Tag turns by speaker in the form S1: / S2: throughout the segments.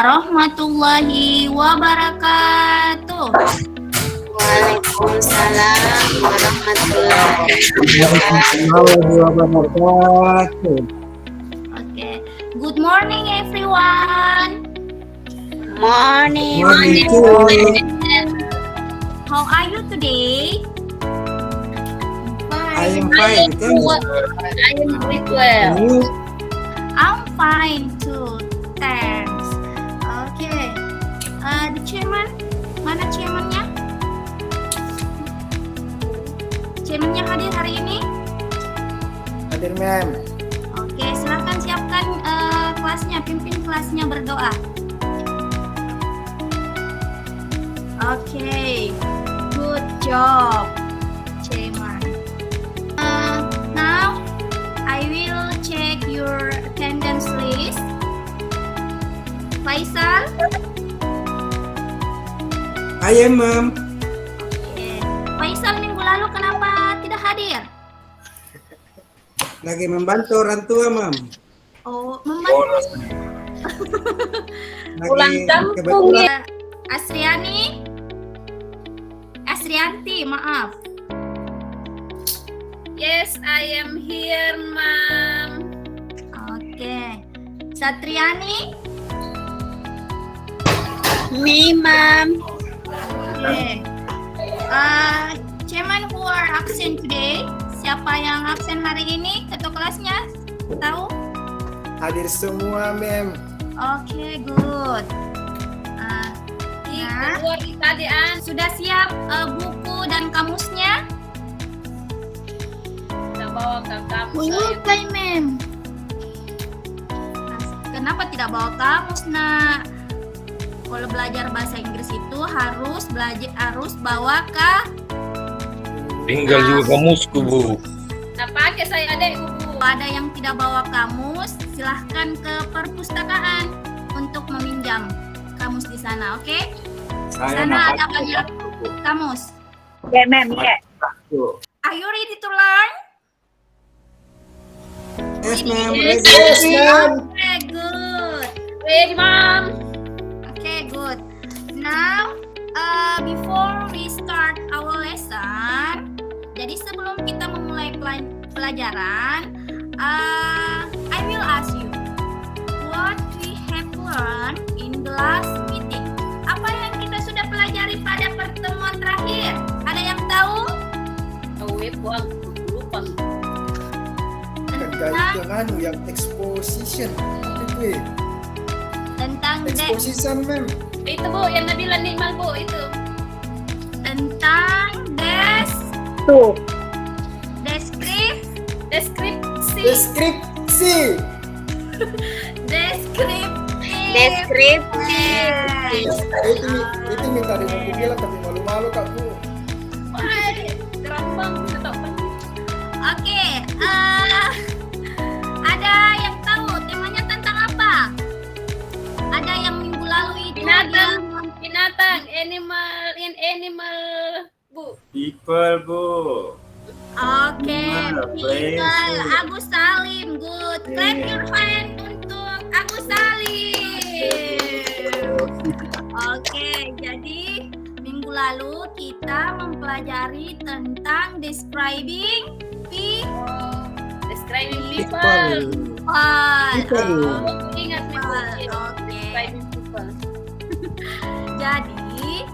S1: warahmatullahi wabarakatuh.
S2: Waalaikumsalam warahmatullahi
S3: wabarakatuh.
S1: Okay. Good morning, everyone.
S2: Morning.
S1: How are you today?
S3: I am fine.
S2: I am doing well.
S1: I'm fine too. Thanks. Okay. The chairman, mana chairmannya? Chairmannya hadir hari ini?
S3: Hadir, ma'am.
S1: Oke, silakan siapkan kelasnya, pimpin kelasnya berdoa. Oke, good job, chairman. Now, I will check your attendance list. Faisal?
S3: I am, ma'am.
S1: Oke. Faisal minggu lalu kenapa tidak hadir?
S3: Lagi membantu orang tua, ma'am.
S1: Oh, membantu.
S2: Pulang kampung
S3: kebetulan.
S1: Asrianti, maaf.
S2: Yes, I am here, Ma'am.
S1: Oke. Satriani?
S2: Me, Ma'am.
S1: Oke. Chairman who are absent today? Siapa yang absen hari ini? Ketua kelasnya? Tahu?
S3: Hadir semua, ma'am.
S1: Oke, good. Ya. Sudah siap buku dan kamusnya?
S2: Kita bawa ke kampus.
S1: Belum, ma'am. Kenapa tidak bawa kamus, nak? Kalau belajar bahasa Inggris itu harus bawa ke
S4: Tinggal juga kamusku, Bu.
S2: Nah, pakai saya ada Bu.
S1: Ada yang tidak bawa kamus, silahkan ke perpustakaan untuk meminjam kamus di sana, oke? Di sana ada banyak kamus.
S2: Ya, Ma'am, ya.
S1: Are you ready to learn?
S3: Yes, ma'am.
S2: Yes,
S3: Ready.
S1: Okay, good.
S2: Ready, Ma'am.
S1: Okay, good. Now, before we start our lesson, jadi sebelum kita memulai pelajaran, I will ask you, what we have learned in the last meeting? Apa yang kita sudah pelajari pada pertemuan terakhir? Ada yang tahu?
S2: Buang lupa.
S3: Terkait dengan yang exposition. Itu,
S1: Tentang
S3: exposition, ma'am.
S2: Itu Bu, yang Nabila Nikmal Bu, itu.
S1: tentang
S2: Deskripsi.
S1: deskripsi.
S3: Itu minta di buku bilang tapi malu-malu, Kak, Bu.
S2: Wah, keren banget.
S1: Oke, ada yang tahu temanya tentang apa? Ada yang minggu lalu itu
S2: Binatang, animal, Bu.
S5: People, Bu.
S1: Oke,
S5: Please.
S1: Agus Salim, good. Clap your hand untuk Agus Salim. Oke, jadi minggu lalu kita mempelajari tentang describing people.
S2: Ingat Bu.
S1: Oke.
S2: Describing people.
S1: Jadi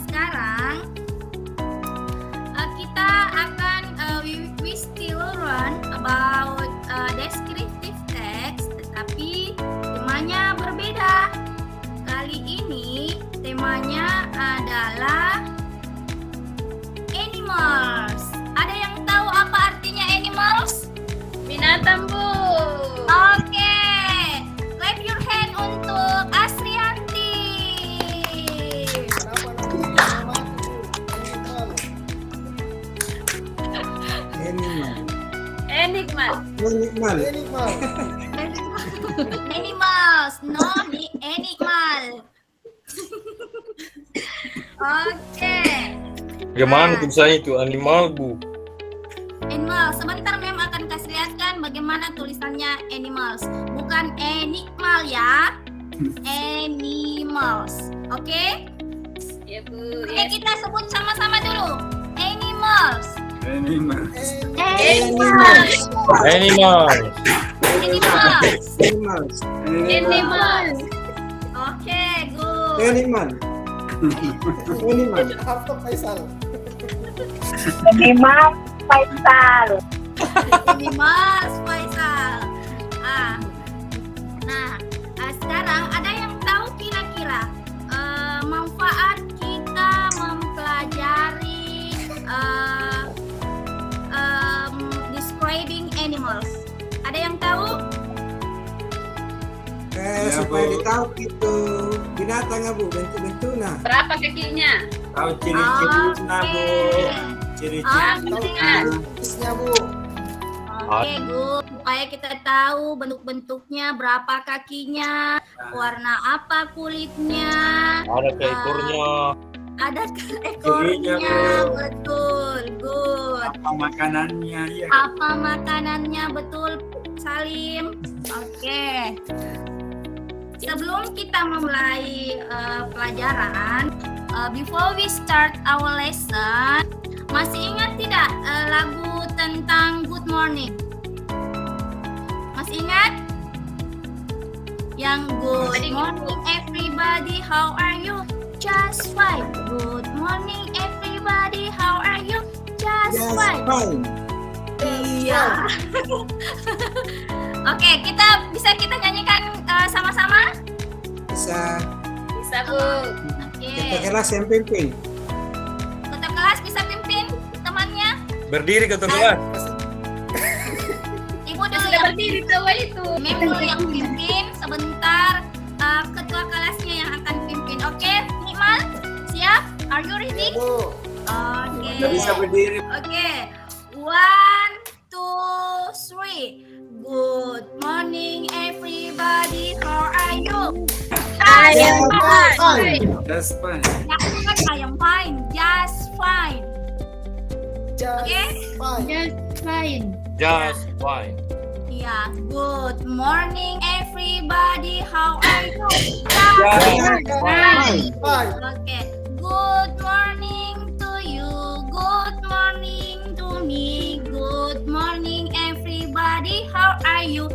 S1: sekarang kita akan we still learn about descriptive text, tetapi temanya berbeda. Kali ini temanya adalah animals. Ada yang tahu apa artinya animals?
S2: Binatang Bu.
S1: Oke, clap your hand untuk Asrianti.
S3: Enigma.
S1: Animals, no animal. Oke.
S4: Bagaimana tulisannya itu? Animal, Bu.
S1: Animal. Sebentar Mem akan kasih lihatkan bagaimana tulisannya animals. Bukan enigmal ya. Animals. Oke?
S2: Ya Bu.
S1: Oke,
S2: Ya.
S1: kita sebut sama-sama dulu. Animals.
S5: Animals.
S1: Animals.
S4: Animals.
S1: Animals.
S3: Animals.
S2: Animals.
S1: Oke, good.
S3: Animal. Animal. Apa Faisal?
S1: Animals, Faisal. Sekarang ada yang tahu kira-kira manfaat kita mempelajari describing animals? Ada yang tahu?
S3: Supaya ditahu itu binatang Bu, bentuk-bentuknya.
S2: Berapa kakinya?
S5: Tahu ciri-cirinya Bu. Ciri-cirinya.
S3: Isnya Bu.
S1: Oke, good. Supaya kita tahu bentuk-bentuknya, berapa kakinya, warna apa kulitnya,
S4: Ada ekornya.
S1: ada ekornya,
S5: Bu.
S1: betul, good.
S5: Apa makanannya ya?
S1: Apa makanannya, betul, Salim. Oke. Sebelum kita memulai pelajaran, before we start our lesson, masih ingat tidak lagu tentang Good Morning? Masih ingat? Yang Good Morning everybody, how are you? Just fine. Good morning everybody, how are you? Just fine. Iya. Oke, bisa kita nyanyikan sama-sama?
S3: Bisa.
S2: Bisa Bu.
S1: Oke.
S3: Kita kelas yang pimpin.
S1: Ketua kelas bisa pimpin temannya?
S4: Berdiri ketua kelas.
S1: Ibu dulu
S2: Sudah
S1: yang
S2: berdiri tahu itu.
S1: Mem dulu yang pimpin, sebentar ketua kelasnya yang akan pimpin. Oke, Nikmal, siap? Are you ready?
S3: Bu.
S1: Oke.
S5: Nggak bisa berdiri.
S1: Oke. 1, 2, 3. Good morning everybody, how are you?
S2: I am
S3: fine.
S5: Just fine.
S1: Bukan I am fine, just fine.
S3: Just
S1: Oke?
S3: fine.
S4: Just fine.
S1: Yeah, good morning everybody, how are you?
S3: Just fine. Fine.
S1: Okay. Good morning to you. Good morning to me. Good morning everybody, how are you?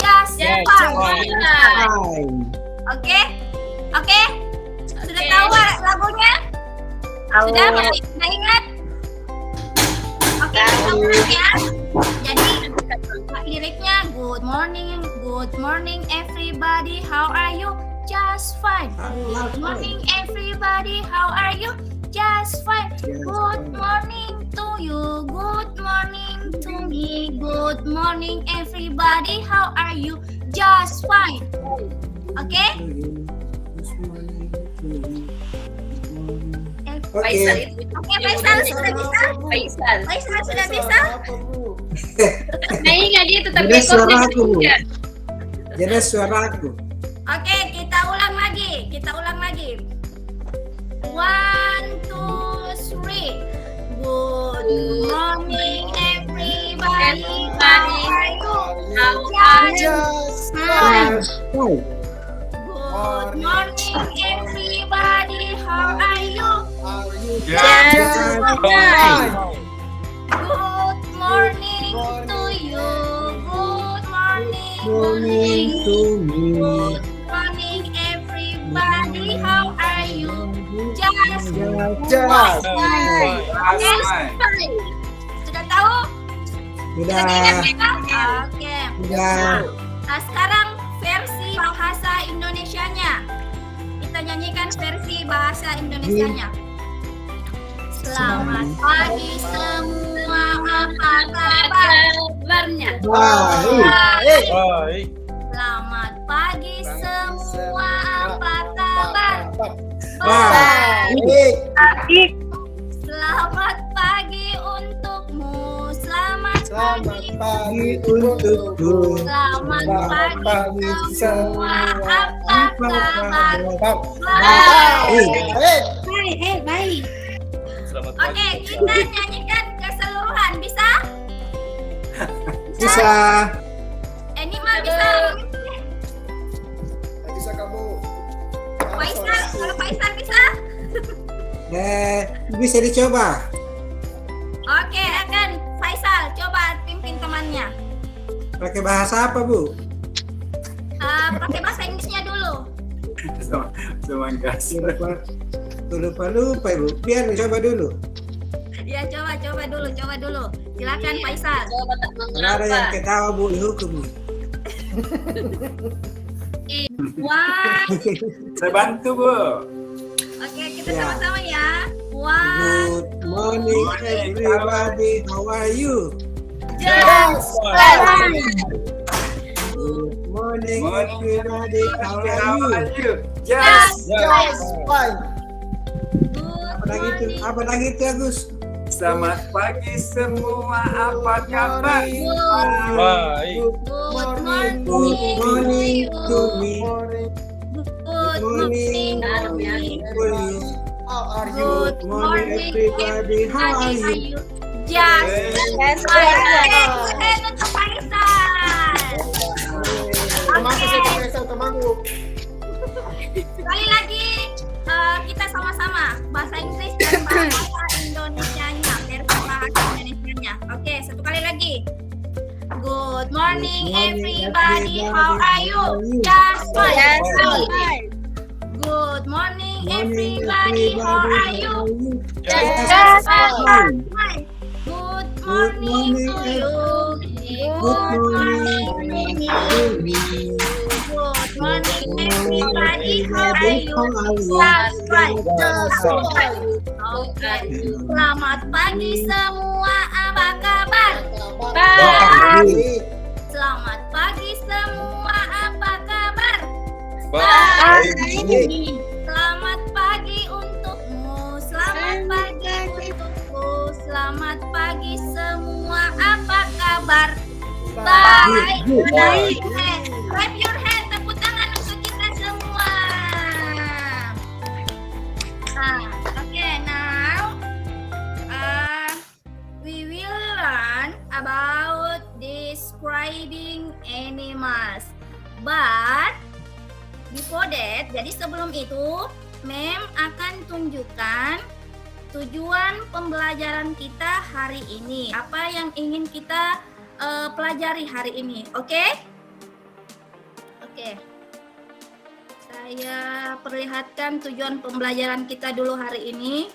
S1: Just
S2: Just
S1: fine.
S2: fine.
S3: Fine.
S1: Oke? Oke? Sudah
S2: Oke.
S1: tahu lagunya? Sudah? Masih sudah ingat? Oke, kita ulang ya. Jadi liriknya good morning everybody, how are you? Just fine. Good morning everybody, how are you? Just fine. Good morning to you. Good morning to me. Good morning everybody, how are you? Just fine. Oke?
S2: Faisal
S3: Oke.
S2: itu.
S1: Oke, Faisal sudah bisa?
S2: Faisal.
S1: Faisal sudah bisa?
S3: Apa Bu?
S2: Nah ingat dia tetap
S3: Jadi
S2: ekornya
S3: suara aku, Bu.
S2: ketiga.
S3: Jadi suaraku.
S1: Oke, kita ulang lagi. 1, 2, 3. Good morning everybody. How are you?
S2: How are you?
S3: Just
S1: Fine.
S3: fine.
S1: Good morning everybody. How are you?
S3: Are you
S2: Just
S3: fine?
S1: Good morning to you. Good morning.
S3: Morning to me.
S1: Good morning everybody. How are you? Just
S3: Just
S1: fine.
S5: Just fine.
S1: Fine. Sudah tahu? Sudah ingat
S3: Sudah.
S1: kita? Oke.
S3: Sudah.
S1: Nah, sekarang versi bahasa Indonesianya. Kita nyanyikan versi bahasa Indonesianya. Selamat pagi semua, apa kabar?
S2: Kabarnya.
S3: Baik.
S4: Baik.
S1: Selamat pagi semua, apa kabar?
S3: Baik.
S1: Selamat pagi untukmu. Selamat
S3: Selamat
S1: pagi.
S3: pagi untukku.
S1: Selamat pagi
S3: pagi
S1: semua, apa kabar?
S3: Baik.
S4: Selamat
S1: Oke,
S4: pagi.
S1: kita nyanyikan keseluruhan, bisa?
S3: Bisa.
S1: Animal bisa?
S3: Bisa kamu.
S6: Bisa dicoba.
S1: Oke, akan Faisal coba pimpin temannya.
S6: Pakai bahasa apa, Bu?
S1: Pakai bahasa Inggrisnya dulu.
S5: Semangkas.
S6: Lupa, Bu. Biar coba dulu.
S1: Ya, coba dulu. Silakan Faisal.
S2: Coba tak
S6: Ada yang
S2: mengapa.
S6: ketawa, Bu, dihukum.
S1: One.
S5: Saya bantu, Bu.
S1: Oke, kita
S6: Ya.
S1: sama-sama ya. One.
S6: Good morning, everybody. How are you?
S1: Just
S4: Fine.
S6: Good morning,
S5: Morning,
S6: everybody. How
S5: How
S6: are you?
S5: are you? Yes.
S3: Just fine.
S1: Good
S6: Apa lagi itu, Agus?
S5: Selamat pagi semua. Apa kabar?
S4: Baik.
S1: Good morning.
S6: Good morning to me.
S3: Morning.
S1: Good
S6: Morning.
S1: morning.
S6: For you.
S3: How are you?
S1: Good
S6: Good morning, everybody. How are you?
S1: Just fine. Untuk Faisal.
S3: Temanku saya Faisal, temanku.
S1: Sekali lagi kita sama-sama bahasa Inggris dan bahasa Indonesianya, versi bahasa Indonesianya. Oke, satu kali lagi. Good morning everybody. How are you? Just fine. Good morning everybody. How are you?
S6: Just fine.
S1: Good morning to you.
S6: Good morning to me.
S1: Good morning everybody. How are you? Just fine. Oke. Selamat pagi semua. Apa kabar?
S3: Baik.
S1: Selamat pagi semua. Apa kabar?
S4: Baik.
S1: Selamat pagi untukmu. Selamat pagi untukku. Selamat pagi semua. Apa kabar? Baik. Baik. Clap your hand. Tepuk tangan untuk kita semua. Okay, now we will learn about describing animals. But before that, jadi sebelum itu, Mem akan tunjukkan tujuan pembelajaran kita hari ini. Apa yang ingin kita pelajari hari ini, oke? Oke. Saya perlihatkan tujuan pembelajaran kita dulu hari ini.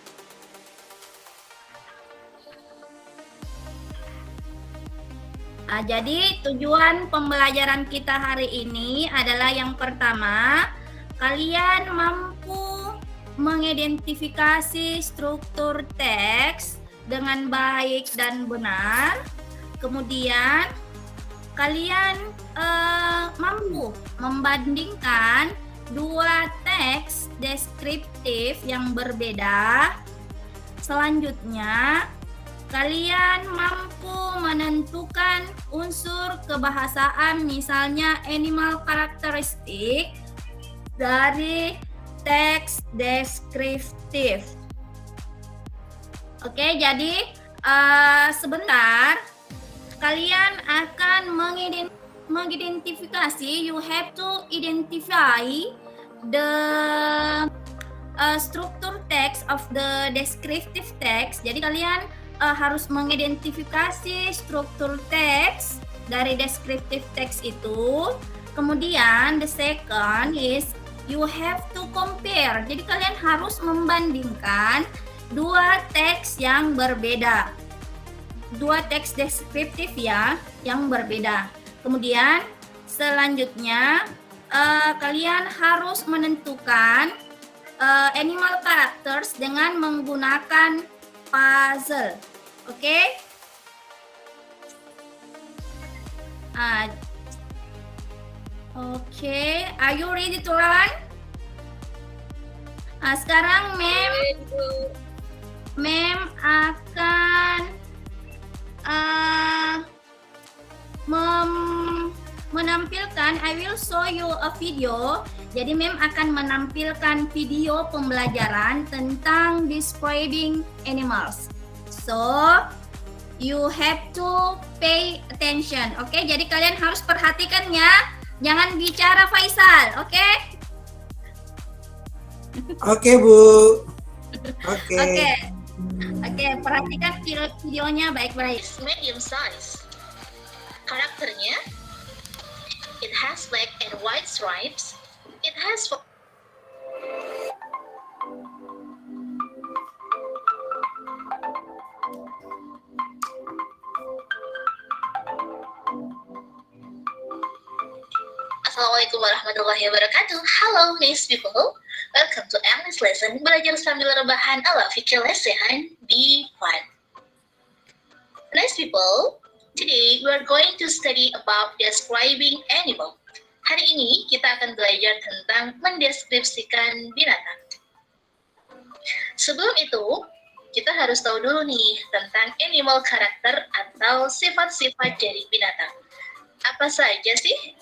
S1: Jadi tujuan pembelajaran kita hari ini adalah yang pertama, kalian mampu mengidentifikasi struktur teks dengan baik dan benar. Kemudian kalian mampu membandingkan dua teks deskriptif yang berbeda. Selanjutnya, kalian mampu menentukan unsur kebahasaan, misalnya animal karakteristik dari teks deskriptif. Oke, jadi sebentar kalian akan mengidentifikasi. You have to identify the structure text of the descriptive text. Jadi kalian harus mengidentifikasi struktur teks dari descriptive text itu. Kemudian the second is you have to compare. Jadi kalian harus membandingkan dua teks yang berbeda. Dua teks deskriptif ya yang berbeda. Kemudian selanjutnya kalian harus menentukan animal characters dengan menggunakan puzzle. Oke? Oke, are you ready to learn? Sekarang Mem akan menampilkan, I will show you a video. Jadi Mem akan menampilkan video pembelajaran tentang describing animals. So, you have to pay attention. Oke, jadi kalian harus perhatikan ya. Jangan bicara Faisal, oke?
S6: Oke, Bu. Oke.
S1: Oke, perhatikan videonya baik-baik.
S7: Medium size. Karakternya, it has black and white stripes. It has Assalamualaikum warahmatullahi wabarakatuh. Hello, nice people. Welcome to English lesson. Belajar sambil rebahan ala fikir lesehan. Be fun. Nice people. Today we are going to study about describing animal. Hari ini kita akan belajar tentang mendeskripsikan binatang. Sebelum itu, kita harus tahu dulu nih tentang animal karakter atau sifat-sifat dari binatang. Apa saja sih?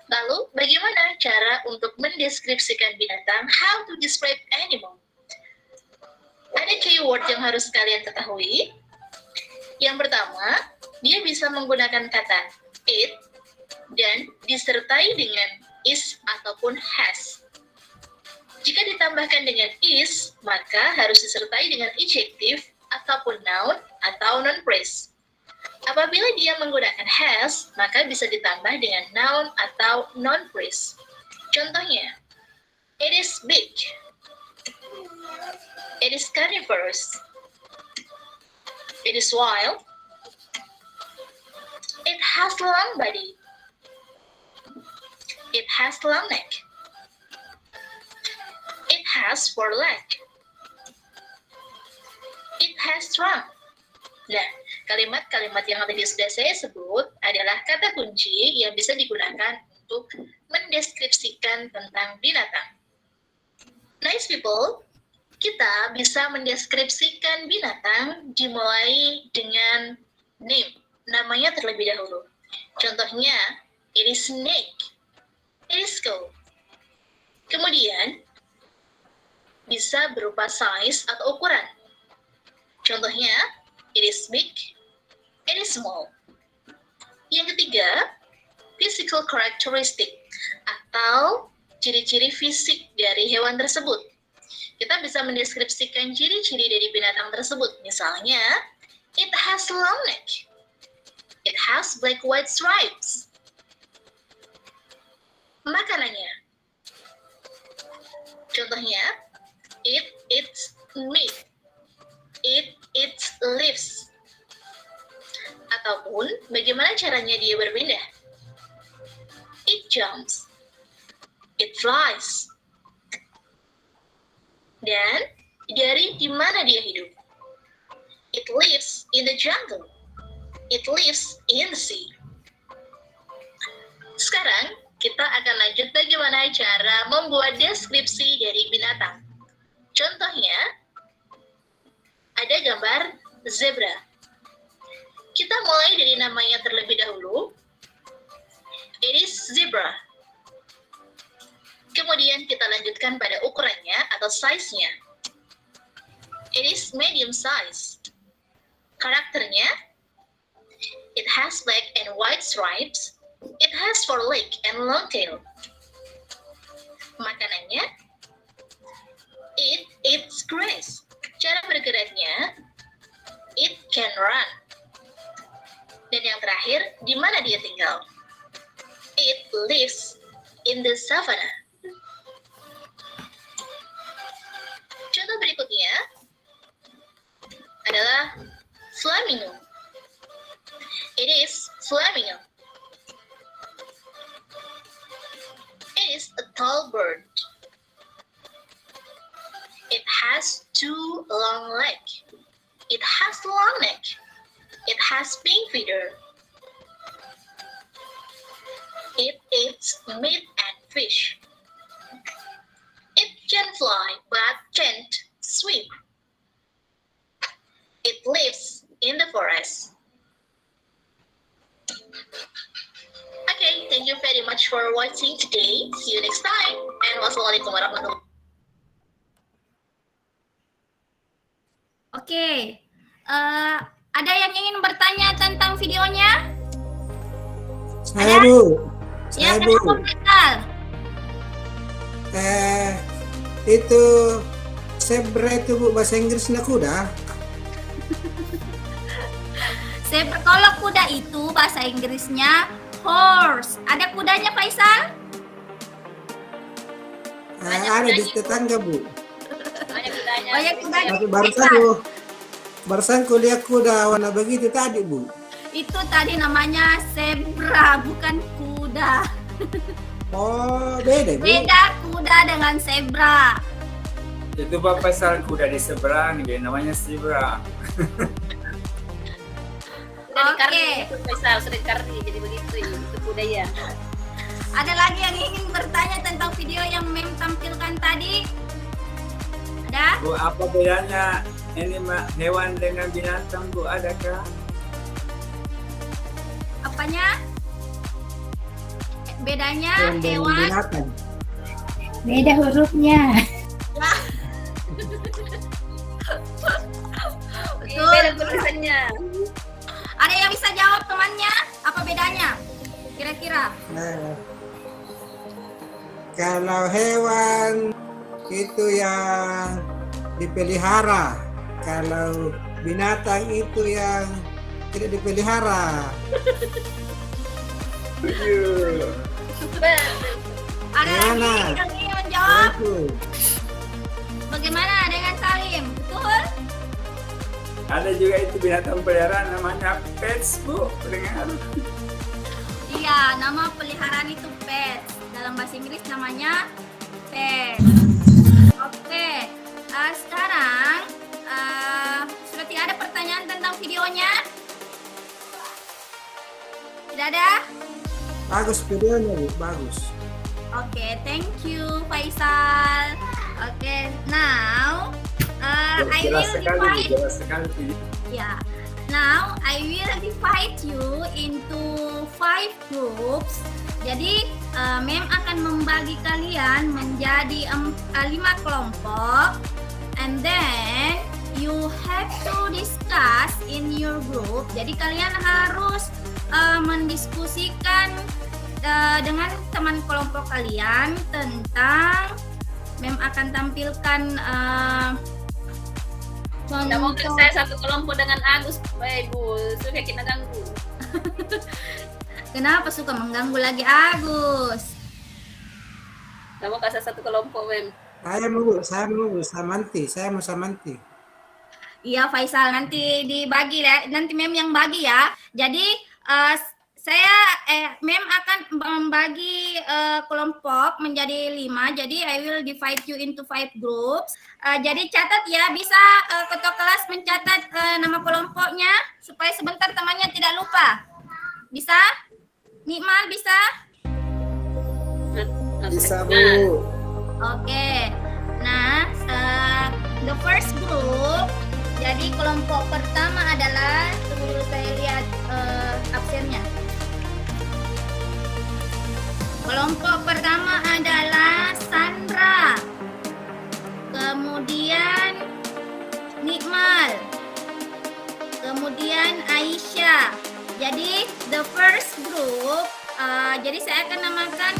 S7: Lalu, bagaimana cara untuk mendeskripsikan binatang? How to describe animal? Ada keyword yang harus kalian ketahui. Yang pertama, dia bisa menggunakan kata it dan disertai dengan is ataupun has. Jika ditambahkan dengan is, maka harus disertai dengan adjective ataupun noun atau non-phrase. Apabila dia menggunakan has, maka bisa ditambah dengan noun atau non-phrase. Contohnya, it is big. It is carnivorous. It is wild. It has long body. It has long neck. It has 4 legs. It has trunk. Nah, kalimat-kalimat yang tadi sudah saya sebut adalah kata kunci yang bisa digunakan untuk mendeskripsikan tentang binatang. Nice people, kita bisa mendeskripsikan binatang dimulai dengan name, namanya terlebih dahulu. Contohnya, it is snake, it is cow. Kemudian, bisa berupa size atau ukuran. Contohnya, it is big, it is small. Yang ketiga, physical characteristic atau ciri-ciri fisik dari hewan tersebut. Kita bisa mendeskripsikan ciri-ciri dari binatang tersebut. Misalnya, it has long neck. It has black white stripes. Makanannya. Contohnya, it eats meat. It eats leaves. Ataupun bagaimana caranya dia berpindah. It jumps. It flies. Dan dari di mana dia hidup. It lives in the jungle. It lives in the sea. Sekarang kita akan lanjut bagaimana cara membuat deskripsi dari binatang. Contohnya, ada gambar zebra. Kita mulai dari namanya terlebih dahulu. It is zebra. Kemudian kita lanjutkan pada ukurannya atau size-nya. It is medium size. Karakternya, it has black and white stripes. It has 4 legs and long tail. Makanannya, it eats grass. Cara bergeraknya, it can run. Dan yang terakhir, di mana dia tinggal? It lives in the savannah. Contoh berikutnya adalah flamingo. It is flamingo. It is a tall bird. It has 2 long legs. It has long neck. It has pink feather. It eats meat and fish. It can fly but can't swim. It lives in the forest. Okay, thank you very much for watching today. See you next time. And wassalamualaikum warahmatullahi wabarakatuh.
S1: Oke, ada yang ingin bertanya tentang videonya?
S6: Saya Bu.
S1: Ya,
S6: Saya
S1: kenapa
S6: Bu.
S1: Faisal?
S6: Itu zebra itu Bu bahasa Inggrisnya kuda.
S1: Kalau kuda itu bahasa Inggrisnya horse. Ada kudanya Faisal?
S6: Ada di tetangga Bu.
S2: Banyak kudanya.
S1: Banyak kudanya.
S6: Tapi barusan kuliah kuda warna begitu tadi Bu.
S1: Itu tadi namanya zebra, bukan kuda.
S6: Oh beda Bu.
S1: Beda kuda dengan zebra.
S5: Itu Pak Faisal kuda di seberang, dia namanya zebra.
S2: Sudah
S1: Oke.
S2: dikarni itu Faisal, sudah dikarni jadi begitu itu kuda ya.
S1: Ada lagi yang ingin bertanya tentang video yang Mem tampilkan tadi? Ada?
S5: Bu, apa bedanya ini hewan dengan binatang Bu, adakah?
S1: Apanya? Bedanya
S6: Hewan dan
S1: hewan?
S6: binatang.
S8: Beda hurufnya.
S2: Ini
S1: Betul.
S2: beda tulisannya.
S1: Ada yang bisa jawab temannya? Apa bedanya? Kira-kira?
S6: Kalau hewan itu yang dipelihara, kalau binatang itu yang tidak dipelihara.
S1: Ada
S6: Mana?
S1: lagi yang ingin menjawab?
S6: Itu.
S1: Bagaimana dengan Salim? Betul?
S5: Ada juga itu binatang peliharaan namanya pets Bu, dengar?
S1: Iya, nama peliharaan itu pets. Dalam bahasa Inggris namanya pets. Oke, sekarang sudah tidak ada pertanyaan tentang videonya? Tidak ada?
S6: Bagus videonya Bu, bagus.
S1: Oke, thank you Faisal. Oke, now I
S5: Jelas
S1: will
S5: sekali Bu,
S1: divide.
S5: jelas sekali.
S1: Yeah. Now I will divide you into 5 groups. Jadi Mem akan membagi kalian menjadi 5 kelompok, and then you have to discuss in your group. Jadi kalian harus mendiskusikan dengan teman kelompok kalian tentang Mem akan tampilkan
S2: Tidak mungkin saya satu kelompok dengan Agus, baik Bu, suka kita ganggu.
S1: Kenapa suka mengganggu lagi Agus?
S2: Tidak mau kasih satu kelompok, Mem.
S6: Saya mau Samanti, saya mau Samanti.
S1: Iya Faisal, nanti dibagi ya, nanti Mem yang bagi ya. Jadi Mem akan membagi kelompok menjadi 5. Jadi I will divide you into 5 groups. Jadi catat ya, bisa ketua kelas mencatat nama kelompoknya supaya sebentar temannya tidak lupa. Bisa? Nikmal bisa?
S3: Bisa Bu.
S1: Oke. Nah, the first group. Jadi kelompok pertama adalah, tunggu saya lihat absennya. Kelompok pertama adalah Sandra, kemudian Nikmal, kemudian Aisyah. Jadi the first group, jadi saya akan namakan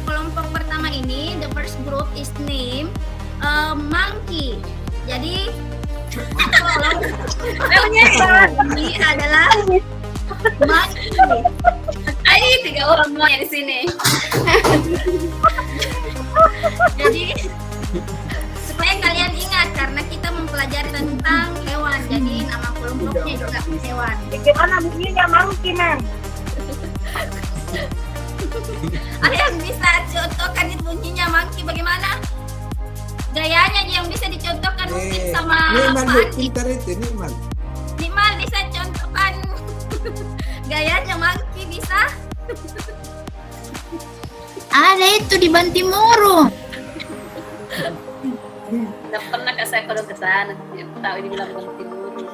S1: kelompok pertama ini, the first group is named Monkey. Jadi kelompok ini adalah Monkey.
S2: Ayo 3 orang semuanya di sini.
S1: Jadi supaya kalian ingat karena kita mempelajari tentang hewan, jadi nama kelompoknya juga hewan.
S8: Bagaimana bunyinya monkey, Mem?
S1: Ada yang bisa contohkan itu bunyinya monkey bagaimana? Gayanya yang bisa dicontohkan mungkin sama
S6: Nikmal Bu,
S1: Pak Andi.
S6: pintar itu Nikmal.
S1: Nikmal bisa contohkan gayanya monkey bisa?
S8: Ada itu di Bantimurung.
S2: Tidak pernah ke saya kalau ke sana. Tahu ini bilang Bantimurung.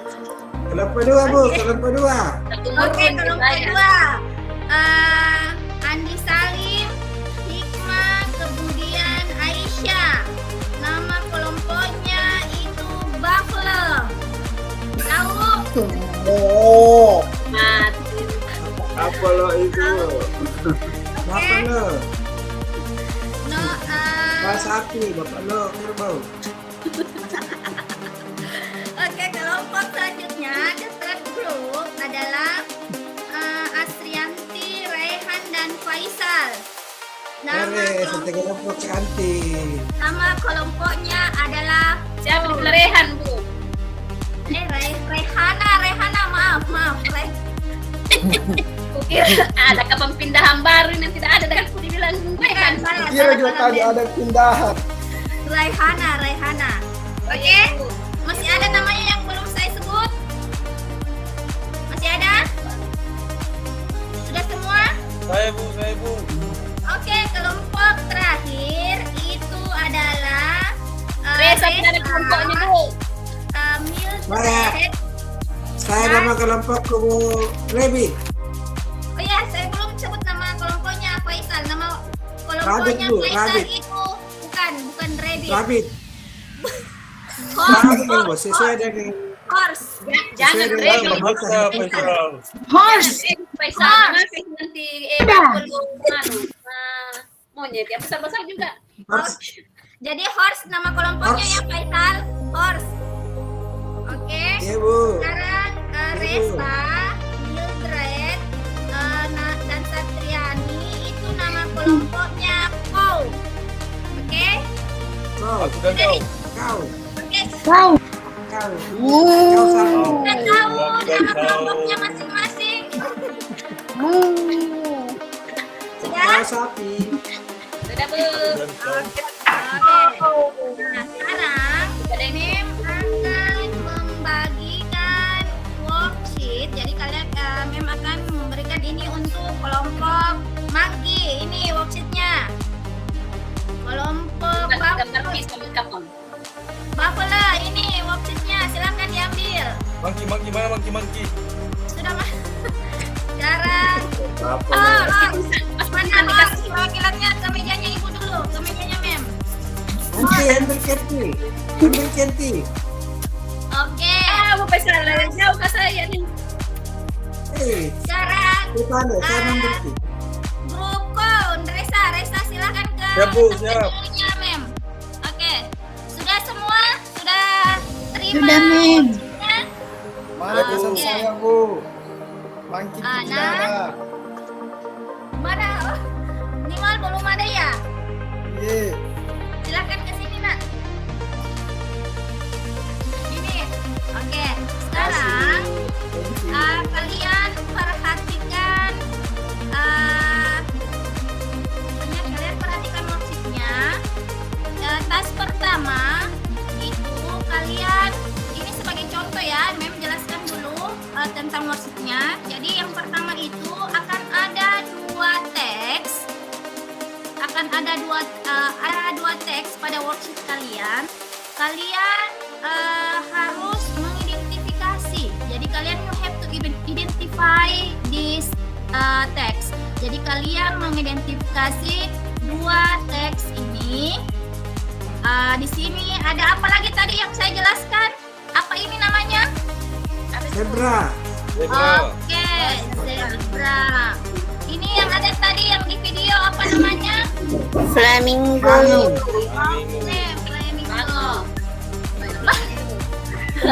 S6: Kelompok 2 Bu, kelompok 2.
S1: Oke, kelompok kedua. Andi Salim, Hikmah, kemudian Aisyah. Nama kelompoknya itu Buffalo. Tahu?
S3: Oh.
S2: Mati.
S5: Apa lo itu?
S6: Bahasa api, Bapak Lo, kerbau.
S1: Oke, kelompok selanjutnya, the third group adalah Asrianti, Rehan, dan Faisal.
S6: Satu kelompok cantik.
S1: Nama kelompoknya adalah
S2: Siapa yang Rehan, Bu?
S1: Rehana, maaf.
S2: Kukira ada kepindahan baru yang tidak ada dengan aku dibilang Rehan.
S3: Kira juga tadi ada pindahan.
S1: Rehana. Oke, masih ada namanya yang belum saya sebut? Masih ada? Sudah semua?
S4: Saya Bu.
S1: Oke, kelompok terakhir itu adalah
S2: Reza tidak ada kelompoknya, Bu.
S1: Mildred.
S6: Saya nama kelompokku Bu Rebi.
S1: Oh ya, saya belum sebut nama kelompoknya Faisal. Nama
S6: Rabit,
S1: kelompoknya
S6: Bu,
S1: Faisal
S6: Rabit.
S1: itu bukan Rabbit.
S6: Rabit.
S1: Horse.
S6: Bu, sesuai dengan
S1: Horse.
S2: Jangan
S6: Sesuai
S2: Rehan.
S6: dengan
S4: Maksa Faisal.
S8: Horse.
S2: Faisal, nanti perlu monyet ya besar-besar juga.
S6: Horse.
S1: Jadi Horse nama kelompoknya
S6: Horse.
S1: ya Faisal. Horse. Oke.
S6: Ya Bu.
S1: Sekarang Reza, Mildred, dan Satriani itu nama kelompoknya Kau. Oke?
S6: Kau.
S4: Aku dan kau.
S6: Kau.
S1: Oke.
S8: Wow.
S6: Kau. Kau satu.
S1: Kita tahu
S4: Aku dan
S1: nama
S4: kau.
S1: kelompoknya masing-masing. Sudah?
S6: Kau sapi.
S2: Sudah, Bu.
S4: Dan kau.
S1: Oke. Nah, sekarang Mem akan membagikan worksheet. Jadi kalian Mem akan memberikan ini untuk kelompok Monkey. Ini worksheetnya. Kelompok
S2: Gambar pisau kamu.
S1: Buffalo, ini worksheetnya. Silakan diambil.
S4: Monkey, mana monkey?
S1: Sudah mas. Sekarang
S5: Apa?
S1: mana Mas? Wakilannya ke mejanya ibu dulu. Ke mejanya Mem.
S6: Ambil Kenti.
S1: Oke.
S2: Bu Faisal, jauh ke saya nih.
S1: Sekarang
S6: Saya ambil
S1: grup Kon, Reza silakan ke
S4: Siap, Bu,
S1: tempat
S4: siap.
S1: dulunya, Mem. Oke, sudah semua? Sudah terima?
S8: Sudah, Mem.
S1: worksheetnya?
S3: Mana pesan
S1: Oke.
S3: saya Bu? Bangkit
S1: Nah.
S3: bicara.
S1: Mana? Oh, minimal belum ada ya?
S3: Iya.
S1: Silakan ke sini, Nak. Ini. Oke, sekarang kalian perhatikan kalian perhatikan worksheetnya. Tas pertama itu kalian ini sebagai contoh ya, Mem jelaskan dulu tentang worksheetnya. Jadi yang pertama itu akan ada dua teks. Ada dua teks pada worksheet kalian. Kalian harus mengidentifikasi. Jadi kalian you have to identify this text. Jadi kalian mengidentifikasi dua teks ini. Di sini ada apa lagi tadi yang saya jelaskan? Apa ini namanya?
S6: Zebra.
S1: Oke, zebra. Ini yang ada tadi yang di video apa namanya?
S8: Flamingo.
S1: Oke, flamingo.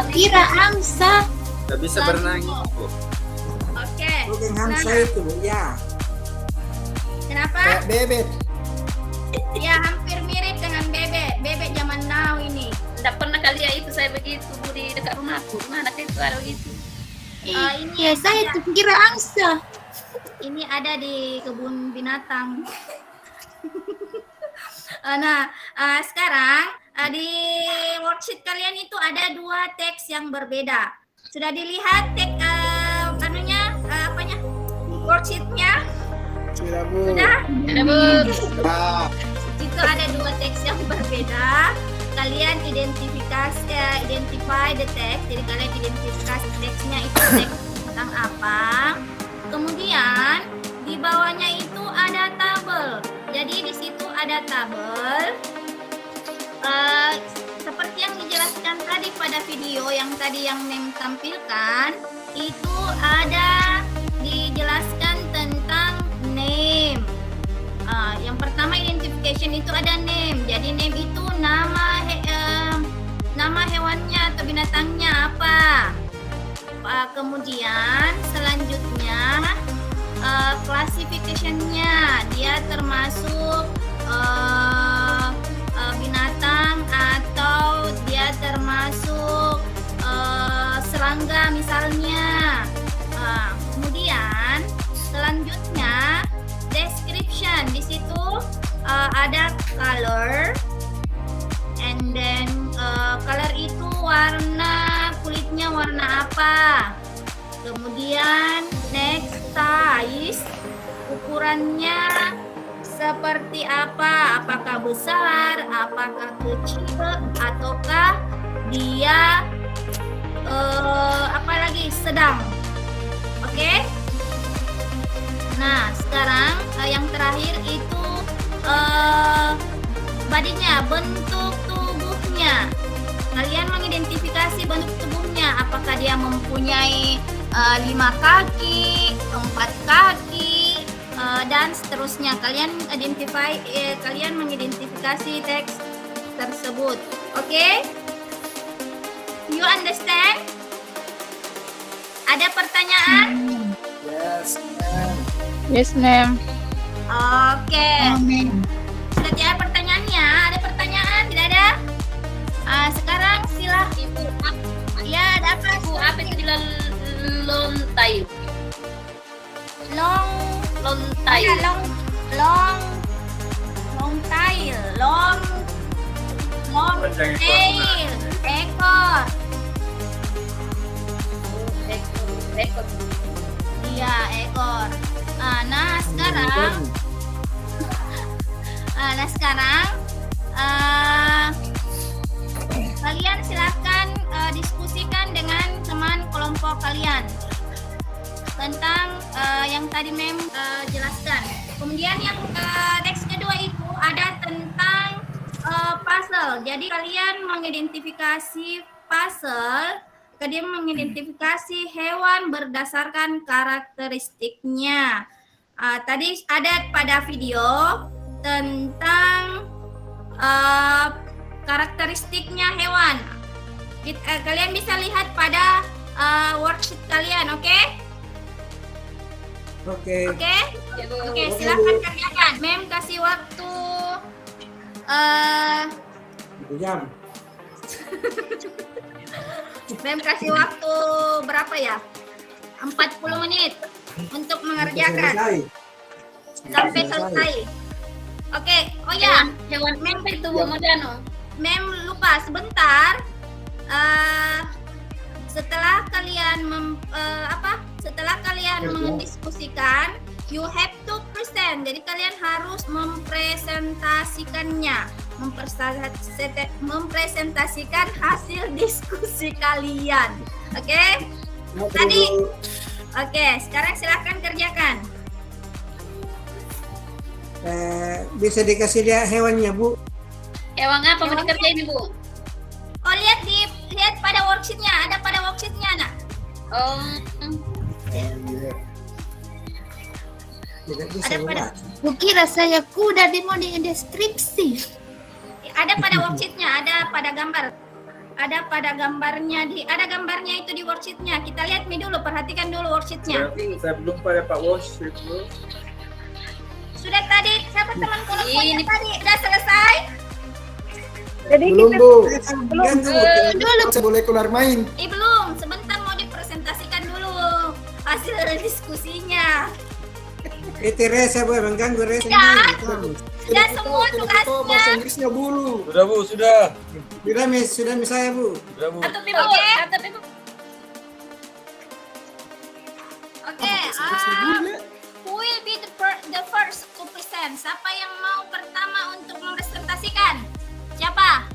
S8: Kira angsa.
S5: Tidak bisa berenang.
S1: Oke.
S6: Bukan Hamsa
S1: Nah,
S6: itu, ya.
S1: kenapa?
S3: Kayak bebek.
S1: Ya hampir mirip dengan bebek. Bebek zaman now ini.
S2: Tidak pernah kali ya itu saya begitu Bu di dekat rumahku. Mana itu ada begitu.
S1: Ini
S8: Ya saya
S1: ada-
S8: tuh kira angsa.
S1: Ini ada di kebun binatang. Sekarang di worksheet kalian itu ada dua teks yang berbeda. Sudah dilihat teks worksheetnya?
S3: Sudah Bu.
S1: Sudah?
S2: Ada Bu.
S3: Nah,
S1: Itu ada dua teks yang berbeda. Kalian identify the text. Jadi kalian identifikasi teksnya itu teks tentang apa. Kemudian di bawahnya itu ada tabel. Jadi di situ ada tabel. Seperti yang dijelaskan tadi pada video yang tadi yang Mem tampilkan, itu ada dijelaskan tentang name. Yang pertama identifikasi classification itu ada name. Jadi name itu nama hewannya atau binatangnya apa. Kemudian selanjutnya classification-nya, dia termasuk binatang atau dia termasuk serangga misalnya. Kemudian selanjutnya description, di situ ada color, and then color itu warna kulitnya warna apa. Kemudian next size, ukurannya seperti apa, apakah besar, apakah kecil, ataukah dia sedang. Oke? Nah, sekarang yang terakhir itu badinya, bentuk tubuhnya. Kalian mengidentifikasi bentuk tubuhnya, apakah dia mempunyai 5 kaki, 4 kaki, dan seterusnya. Kalian mengidentifikasi teks tersebut. Oke? You understand? Ada pertanyaan?
S3: Yes.
S8: Yes, ma'am.
S1: Oke. Sudah tidak ada pertanyaannya? Ada pertanyaan? Tidak ada? Sekarang silah.
S2: Ibu,
S1: Ya, ada apa?
S2: Ibu, apa itu di lontai?
S1: Long
S2: Lontai.
S1: tail, long
S5: Panjang
S1: tail, ekor.
S2: Ekor.
S1: Iya, ekor. Nah, sekarang kalian silakan diskusikan dengan teman kelompok kalian tentang yang tadi Mem jelaskan. Kemudian yang teks kedua itu ada tentang puzzle. Jadi kalian mengidentifikasi puzzle, kalian mengidentifikasi hewan berdasarkan karakteristiknya. Tadi ada pada video tentang karakteristiknya hewan. Kalian bisa lihat pada worksheet kalian, oke?
S6: Oke.
S1: Oke?
S2: Ya, Bu.
S1: Oke, silakan kerjakan. Mem kasih waktu
S6: 1 jam.
S1: Mem kasih waktu berapa ya? 40 menit untuk mengerjakan sampai selesai. Oke, oh ya,
S2: Hewan apa itu, Bu Modano?
S1: Mem lupa sebentar. Setelah kalian mendiskusikan, you have to present. Jadi kalian harus mempresentasikannya, mempresentasikan hasil diskusi kalian. Oke? Tadi. Oke, sekarang silahkan kerjakan.
S6: Bisa dikasih lihat hewannya, Bu?
S2: Hewan apa mau dikerjain, Bu?
S1: Oh, lihat pada worksheetnya, ada pada worksheetnya, nak.
S6: Tidak bisa,
S1: Ada
S6: Bu.
S1: pada
S8: Kukira saya kuda di mau di deskripsi.
S1: ada pada worksheetnya, ada pada gambar. Ada pada gambarnya ada gambarnya itu di worksheetnya. Kita lihat dulu, perhatikan dulu worksheetnya.
S5: Berarti saya belum pada Pak Worksheet, Bu.
S1: Sudah tadi, siapa teman kelompoknya
S2: Ini.
S1: tadi? Sudah selesai?
S3: Belum, Bu.
S6: Belum.
S3: Boleh keluar main.
S1: Belum, sebentar mau dipresentasikan dulu hasil diskusinya.
S6: Itu Reza, Bu, mengganggu Reza.
S1: Ya.
S6: Kamu.
S1: Sudah semua
S3: Bahasa
S1: tugasnya.
S3: Inggrisnya dulu.
S4: Sudah Bu, sudah.
S6: Sudah misalnya, Bu.
S4: Sudah Bu.
S2: Atau Ibu,
S1: Oke.
S2: atau Ibu.
S1: Oke, who will be the first to present? Siapa yang mau pertama untuk mempresentasikan? Siapa?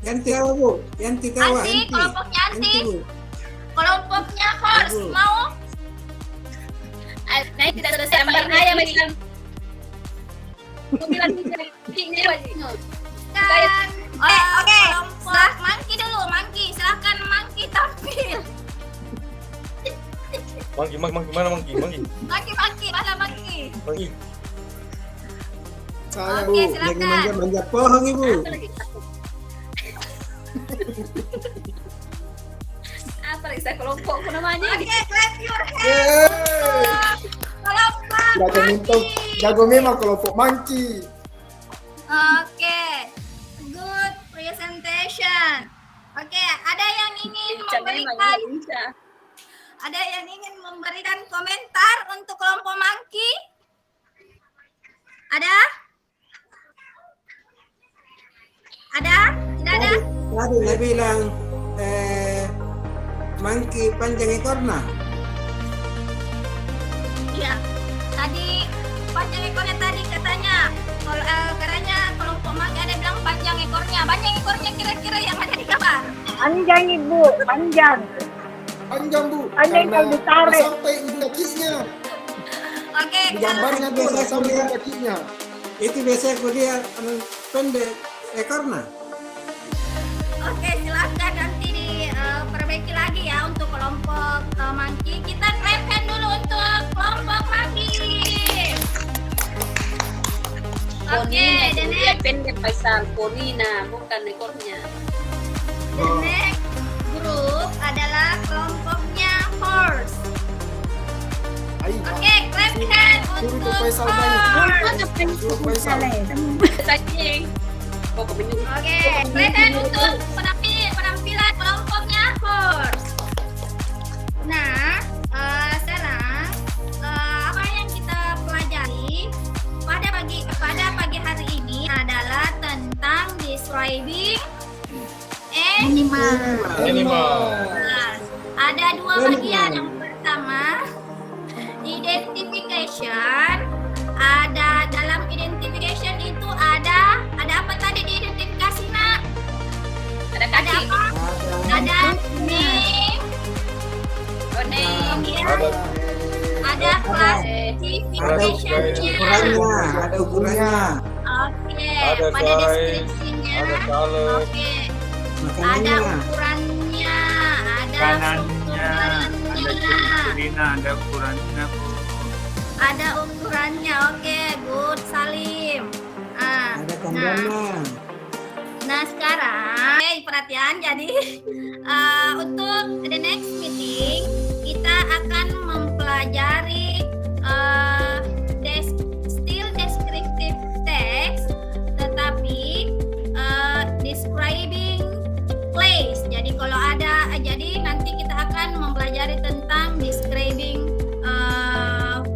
S6: Yanti tahu, Bu. Yanti tahu.
S1: Anti, kelompoknya Anti.
S6: Bu.
S1: Kelompoknya Horse,
S6: Aduh.
S1: mau?
S2: Nah, tidak selesai gambar saya bilang. Aku bilang ini lagi.
S1: Kan. Oke. Kelompok Mangki dulu, Mangki. Silakan Mangki tampil.
S4: Mangki, mana Mangki?
S1: Mangki, mana Mangki?
S4: Mangki.
S6: Saya
S1: Oke,
S6: Bu, lagi
S1: silakan.
S6: manjat-manjat pohon Ibu.
S2: Apa lagi? Apa lagi saya kelompokku namanya?
S1: Oke, clap your hands.
S3: Yeay.
S1: Kelompok
S3: Jago minta,
S1: monkey.
S3: jago memang kelompok monkey.
S1: Oke, good presentation. Oke, ada yang ingin memberikan komentar untuk kelompok monkey? Ada? Ada? Tidak ada?
S6: Tadi dia bilang monkey panjang ekornya.
S1: Iya. Tadi panjang ekornya tadi katanya. Katanya kelompok monkey ada bilang panjang ekornya. Panjang ekornya kira-kira yang ada di gambar.
S9: Panjang Ibu, panjang.
S3: Panjang Bu,
S9: Panjang
S3: karena
S9: kalau ditarik.
S3: sampai ujung kakinya.
S1: Oke,
S3: Di gambarnya tuh
S6: Biasa
S3: sampai
S6: kuliah.
S3: ujung kakinya.
S6: Itu biasanya aku lihat pendek ekornya.
S1: Oke, silahkan nanti diperbaiki lagi ya untuk kelompok monkey. Kita clap hand dulu untuk kelompok monkey. Oke, the next,
S2: pendek Faisal, Ponina, bukan ekornya.
S1: the next group adalah kelompoknya horse.
S3: Ayo,
S1: Oke, clap hand
S3: Suruh
S1: untuk
S3: ke Faisal main.
S1: horse.
S3: Suruh Faisal.
S2: Anjing. Kok keminum?
S1: Oke, clap hand untuk penampilan kelompoknya horse. Nah, sekarang apa yang kita pelajari pada pagi hari ini adalah tentang describing animal. Nah, ada dua bagian. Yang pertama, identification. Ada dalam identification itu ada apa tadi diidentifikasi nak?
S2: Ada
S1: Ada
S2: kaki.
S1: apa? Ada name, kemudian ada classification-nya.
S6: Ada ukurannya.
S1: Oke,
S4: Ada
S1: pada
S4: size,
S1: deskripsinya.
S4: ada color.
S1: Oke, ada
S6: Makanannya.
S1: ukurannya, ada
S5: Kanannya, ada
S1: strukturnya,
S5: Ponina, ada ukurannya Bu.
S1: ada ukurannya. Oke, good Salim.
S6: Ada
S1: Nah,
S6: tandanya.
S1: nah sekarang, perhatian. Jadi untuk the next meeting kita akan mempelajari still descriptive text, tetapi describing place. Jadi kalau jadi nanti kita akan mempelajari tentang describing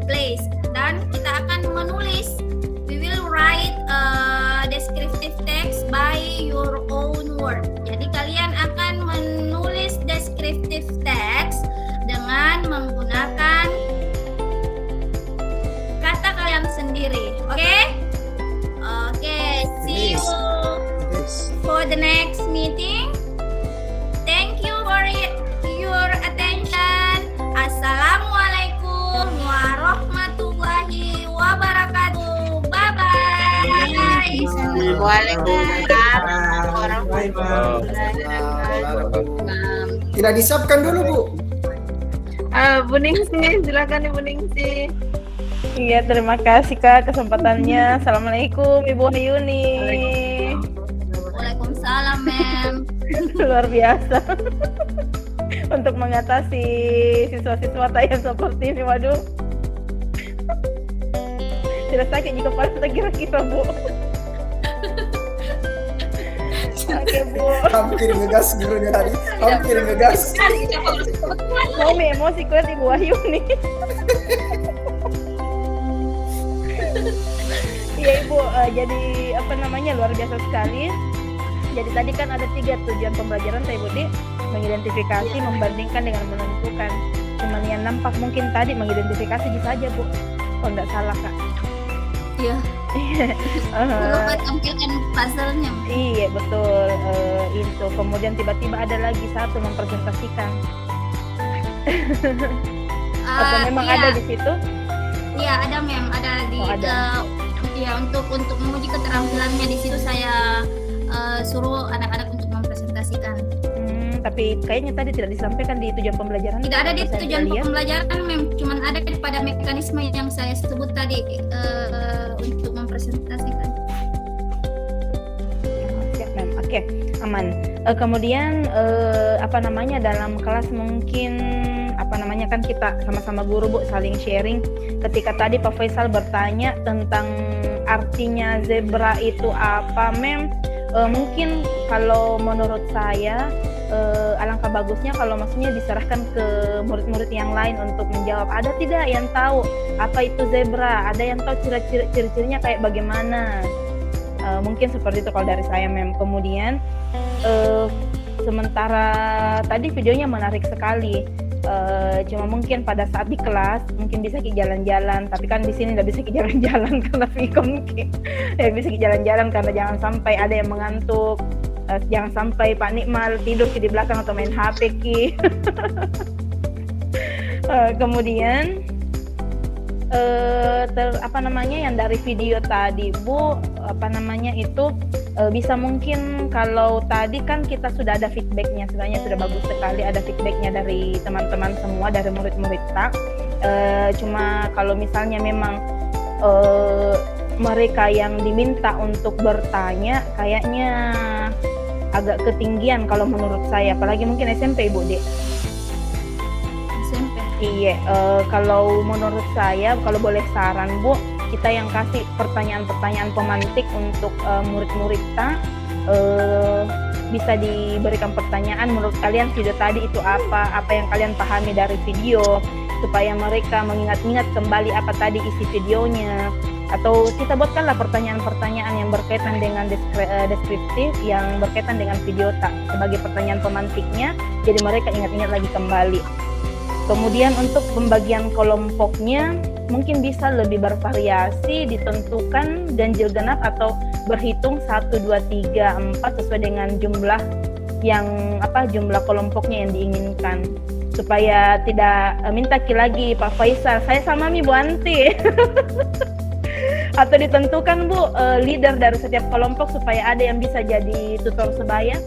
S1: place dan kita akan menulis. We will write descriptive text by your own word. Jadi kalian akan menulis descriptive text dengan menggunakan kata kalian sendiri. Oke? Oke, see you for the next meeting. Thank you for your attention. Assalamualaikum warahmatullahi wabarakatuh. Bye bye.
S8: Waalaikumsalam
S6: Bye, Bang.
S3: Tidak disiapkan dulu Bu.
S9: Bu Ningsi, silakan Ibu Ningsi. Iya, terima kasih Kak kesempatannya. Assalamualaikum Ibu Hayuni.
S1: Waalaikumsalam, Mem.
S9: Luar biasa. Untuk mengatasi siswa-siswa saya seperti ini, waduh. Tidak sakit jika pas kira-kira Bu. Oke Bu.
S3: Hampir ngegas gurunya tadi. Hampir ngegas.
S9: Mau emosi kuat Ibu Hayuni. Iya Ibu, jadi apa namanya luar biasa sekali. Jadi tadi kan ada 3 tujuan pembelajaran saya Budi, mengidentifikasi, membandingkan dengan menentukan. Cuman yang nampak mungkin tadi mengidentifikasi bisa aja Bu, kalau nggak salah Kak.
S1: Iya. Lupa tampilkan puzzle-nya.
S9: Iya betul, itu kemudian tiba-tiba ada lagi satu mempresentasikan. Atau memang
S1: Iya.
S9: ada di situ?
S1: Iya, ada Mem, ada di
S9: Oh, ada.
S1: ya untuk menguji keterampilannya di situ saya suruh anak-anak untuk mempresentasikan.
S9: Tapi kayaknya tadi tidak disampaikan di tujuan pembelajaran.
S1: Tidak ada di
S9: Kalau saya
S1: tujuan
S9: lihat.
S1: pembelajaran Mem, cuman ada pada mekanisme yang saya sebut tadi untuk mempresentasikan presentasikan.
S9: Siap mem. Oke, aman. Kemudian dalam kelas mungkin kan kita sama-sama guru Bu saling sharing. Ketika tadi Pak Faisal bertanya tentang artinya zebra itu apa mem, mungkin kalau menurut saya alangkah bagusnya kalau maksudnya diserahkan ke murid-murid yang lain untuk menjawab. Ada tidak yang tahu apa itu zebra? Ada yang tahu ciri-cirinya kayak bagaimana? Mungkin seperti itu kalau dari saya mem. Kemudian sementara tadi videonya menarik sekali. Cuma mungkin pada saat di kelas mungkin bisa ke jalan-jalan, tapi kan di sini nggak bisa ke jalan-jalan karena Vkom bisa ke jalan-jalan karena jangan sampai ada yang mengantuk, jangan sampai Pak Nikmal tidur di belakang atau main HP kemudian yang dari video tadi Bu bisa mungkin kalau tadi kan kita sudah ada feedbacknya, sebenarnya sudah bagus sekali ada feedbacknya dari teman-teman semua, dari murid-murid tak. Cuma kalau misalnya memang mereka yang diminta untuk bertanya kayaknya agak ketinggian kalau menurut saya, apalagi mungkin SMP Bu Dek.
S1: SMP.
S9: Iya, kalau menurut saya kalau boleh saran Bu, kita yang kasih pertanyaan-pertanyaan pemantik untuk murid-murid kita, bisa diberikan pertanyaan menurut kalian video tadi itu apa yang kalian pahami dari video, supaya mereka mengingat-ingat kembali apa tadi isi videonya. Atau kita buatkanlah pertanyaan-pertanyaan yang berkaitan dengan deskriptif, yang berkaitan dengan video tak sebagai pertanyaan pemantiknya, jadi mereka ingat-ingat lagi kembali. Kemudian untuk pembagian kelompoknya mungkin bisa lebih bervariasi, ditentukan ganjil genap atau berhitung 1, 2, 3, 4 sesuai dengan jumlah jumlah kelompoknya yang diinginkan, supaya tidak minta lagi Pak Faisal, saya sama Bu Anti atau ditentukan Bu leader dari setiap kelompok supaya ada yang bisa jadi tutor sebaya.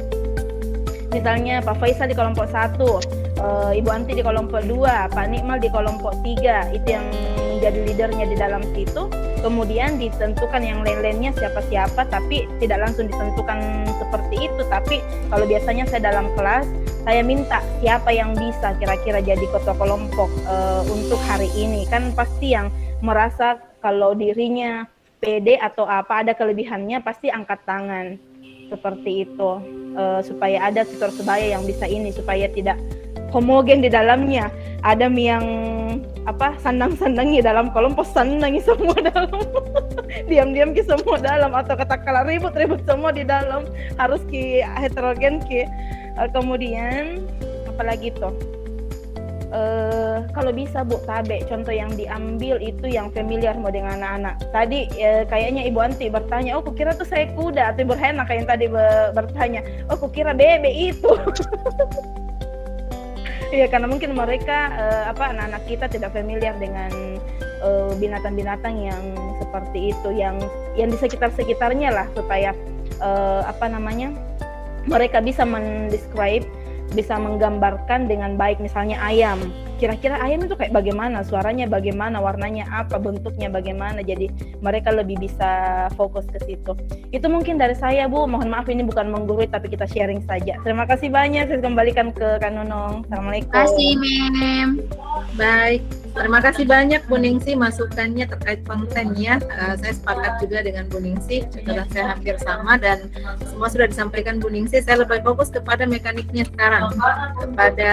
S9: Misalnya Pak Faisal di kelompok 1, Ibu Anti di kelompok 2, Pak Nikmal di kelompok 3, itu yang menjadi leadernya di dalam situ. Kemudian ditentukan yang lain-lainnya siapa-siapa, tapi tidak langsung ditentukan seperti itu. Tapi kalau biasanya saya dalam kelas, saya minta siapa yang bisa kira-kira jadi ketua kelompok untuk hari ini. Kan pasti yang merasa kalau dirinya pede atau apa ada kelebihannya pasti angkat tangan seperti itu, supaya ada tutor sebaya yang bisa ini, supaya tidak homogen di dalamnya. Ada yang sandang-sandangi dalam kelompok, sandangi semua dalam diam-diam ki semua dalam, atau katakanlah ribut-ribut semua di dalam, harus ki heterogen ki. Kemudian apalagi tuh kalau bisa Bu tabe contoh yang diambil itu yang familiar mau dengan anak-anak. Tadi kayaknya Ibu Anti bertanya, oh kukira tuh saya kuda, atau Ibu Hena kayak yang tadi bertanya, oh kukira bebek itu. Iya, karena mungkin mereka anak-anak kita tidak familiar dengan binatang-binatang yang seperti itu, yang di sekitar-sekitarnya lah, supaya mereka bisa mendescribe, bisa menggambarkan dengan baik. Misalnya ayam, kira-kira ayam itu kayak bagaimana, suaranya bagaimana, warnanya apa, bentuknya bagaimana, jadi mereka lebih bisa fokus ke situ. Itu mungkin dari saya Bu, mohon maaf ini bukan menggurui tapi kita sharing saja. Terima kasih banyak, saya kembalikan ke Kak Nunung. Assalamualaikum.
S1: Terima kasih Mem.
S10: Baik, terima kasih banyak Bu Ningsi masukannya terkait kontennya. Saya sepakat juga dengan Bu Ningsi, catatan saya hampir sama dan semua sudah disampaikan Bu Ningsi. Saya lebih fokus kepada mekaniknya sekarang, kepada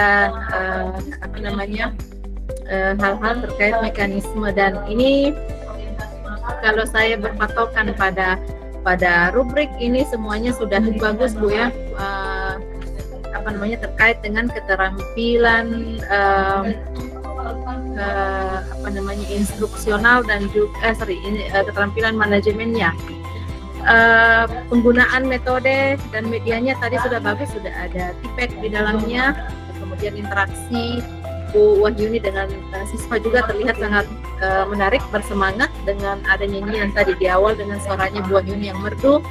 S10: hal-hal terkait mekanisme, dan ini kalau saya berpatokan pada rubrik ini semuanya sudah bagus Bu ya. Terkait dengan keterampilan instruksional dan juga keterampilan manajemennya. Penggunaan metode dan medianya tadi sudah bagus, sudah ada feedback di dalamnya. Kemudian interaksi Bu Wahyuni dengan siswa juga terlihat sangat menarik, bersemangat dengan ada nyanyian tadi di awal dengan suaranya Bu Wahyuni yang merdu.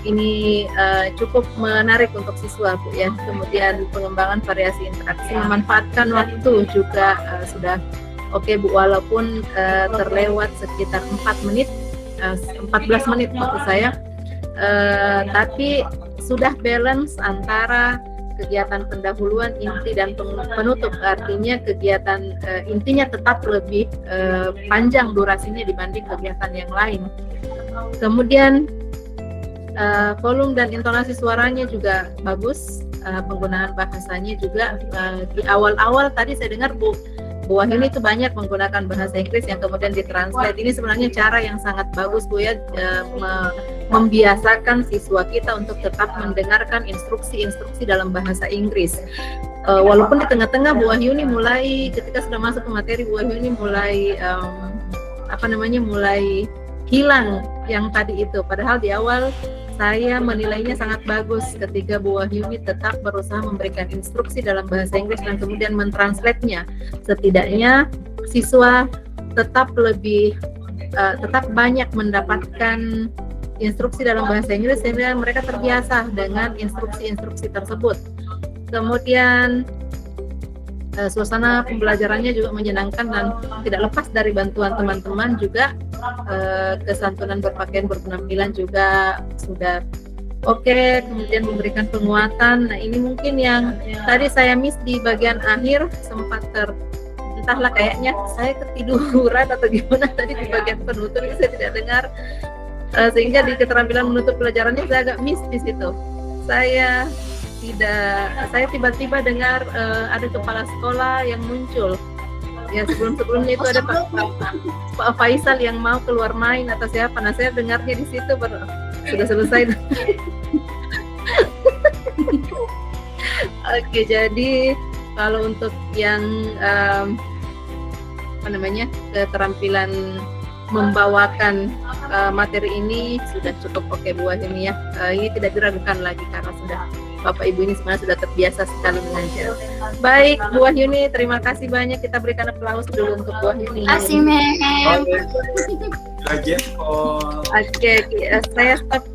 S10: Ini cukup menarik untuk siswa Bu ya. Kemudian pengembangan variasi interaksi, memanfaatkan waktu juga sudah oke Bu, walaupun terlewat sekitar 4 menit 14 menit waktu saya. Tapi sudah balance antara kegiatan pendahuluan, inti, dan penutup. Artinya kegiatan intinya tetap lebih panjang durasinya dibanding kegiatan yang lain. Kemudian volume dan intonasi suaranya juga bagus. Penggunaan bahasanya juga di awal-awal tadi saya dengar Bu Wahyuni itu banyak menggunakan bahasa Inggris yang kemudian ditranslate. Ini sebenarnya cara yang sangat bagus Bu ya, membiasakan siswa kita untuk tetap mendengarkan instruksi-instruksi dalam bahasa Inggris. Walaupun di tengah-tengah Bu Wahyuni mulai, ketika sudah masuk ke materi, Bu Wahyuni mulai mulai hilang yang tadi itu. Padahal di awal saya menilainya sangat bagus ketika Bu Wahyuni tetap berusaha memberikan instruksi dalam bahasa Inggris dan kemudian mentranslate-nya. Setidaknya siswa tetap banyak mendapatkan instruksi dalam bahasa Inggris sehingga mereka terbiasa dengan instruksi-instruksi tersebut. Kemudian suasana pembelajarannya juga menyenangkan dan tidak lepas dari bantuan teman-teman juga. Kesantunan berpakaian berpenampilan juga sudah oke, kemudian memberikan penguatan. Nah ini mungkin yang tadi saya miss di bagian akhir, sempat entahlah kayaknya saya ketiduran atau gimana tadi di bagian penutup ini saya tidak dengar, sehingga di keterampilan menutup pelajarannya saya agak miss di situ. Saya tiba-tiba dengar ada kepala sekolah yang muncul. Ya sebelumnya itu ada Pak Faisal yang mau keluar main atau siapa. Nah saya dengarnya di situ sudah selesai. Oke, jadi kalau untuk yang keterampilan membawakan materi ini sudah cukup oke Bu Wahyuni ya. Ini tidak diragukan lagi karena sudah Bapak Ibu ini sebenarnya sudah terbiasa sekali mengajar. Baik, Bu Wahyuni, terima kasih banyak. Kita berikan aplaus dulu untuk Bu Wahyuni.
S1: Terima kasih, Mem.
S5: Lagi
S10: Oke, saya stop